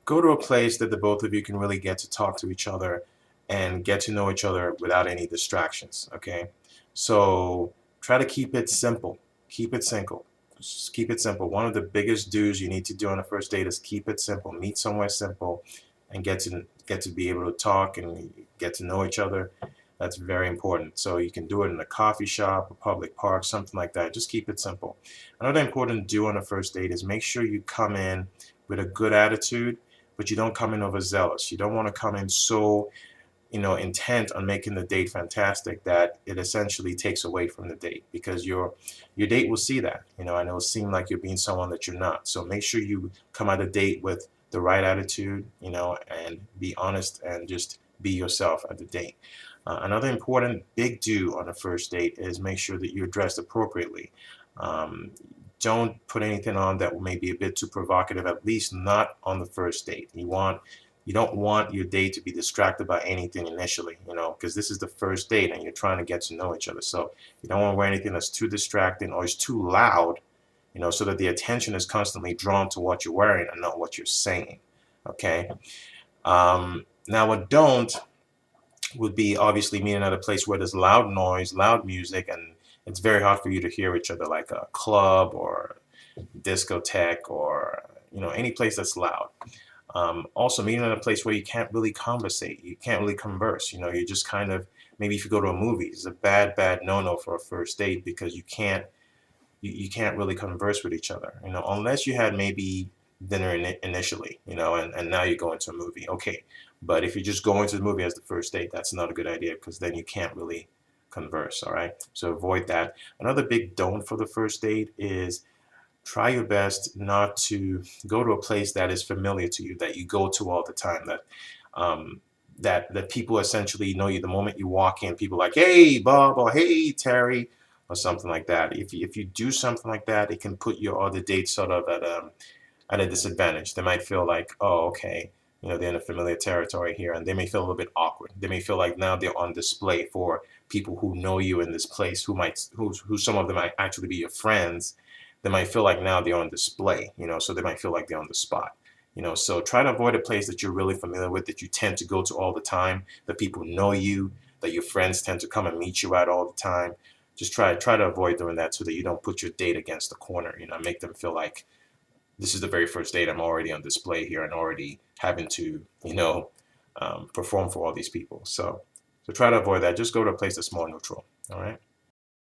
go to a place that the both of you can really get to talk to each other and get to know each other without any distractions, okay? So try to keep it simple. Keep it simple. Just keep it simple. One of the biggest do's you need to do on a first date is keep it simple. Meet somewhere simple and get to be able to talk and get to know each other. That's very important. So you can do it in a coffee shop, a public park, something like that. Just keep it simple. Another important do on a first date is make sure you come in with a good attitude, but you don't come in overzealous. You don't want to come in so, intent on making the date fantastic that it essentially takes away from the date, because your date will see that, and it'll seem like you're being someone that you're not. So make sure you come out a date with the right attitude, and be honest and just be yourself at the date. Another important big do on a first date is make sure that you're dressed appropriately. Um, don't put anything on that may be a bit too provocative, at least not on the first date. You don't want your date to be distracted by anything initially, because this is the first date and you're trying to get to know each other. So you don't want to wear anything that's too distracting or is too loud, so that the attention is constantly drawn to what you're wearing and not what you're saying. Okay. Now, what don't would be obviously meeting at a place where there's loud noise, loud music, and it's very hard for you to hear each other, like a club or discotheque or any place that's loud. Also, meeting at a place where you can't really conversate, you can't really converse. You just kind of, maybe if you go to a movie, it's a bad no-no for a first date, because you can't really converse with each other. Unless you had maybe dinner initially, and now you go into a movie. Okay, but if you're just going to the movie as the first date, that's not a good idea, because then you can't really converse. All right, so avoid that. Another big don't for the first date is try your best not to go to a place that is familiar to you, that you go to all the time, um, that people essentially know you. The moment you walk in, people are like, hey, Bob, or hey, Terry, or something like that. If you do something like that, it can put your other date sort of at a disadvantage. They might feel like, oh, okay, they're in a familiar territory here, and they may feel a little bit awkward. They may feel like now they're on display for people who know you in this place, who some of them might actually be your friends. They might feel like now they're on display, so they might feel like they're on the spot. So try to avoid a place that you're really familiar with, that you tend to go to all the time, that people know you, that your friends tend to come and meet you at all the time. Just try to avoid doing that, so that you don't put your date against the corner, make them feel like this is the very first date. I'm already on display here and already having to, perform for all these people. So try to avoid that. Just go to a place that's more neutral. All right.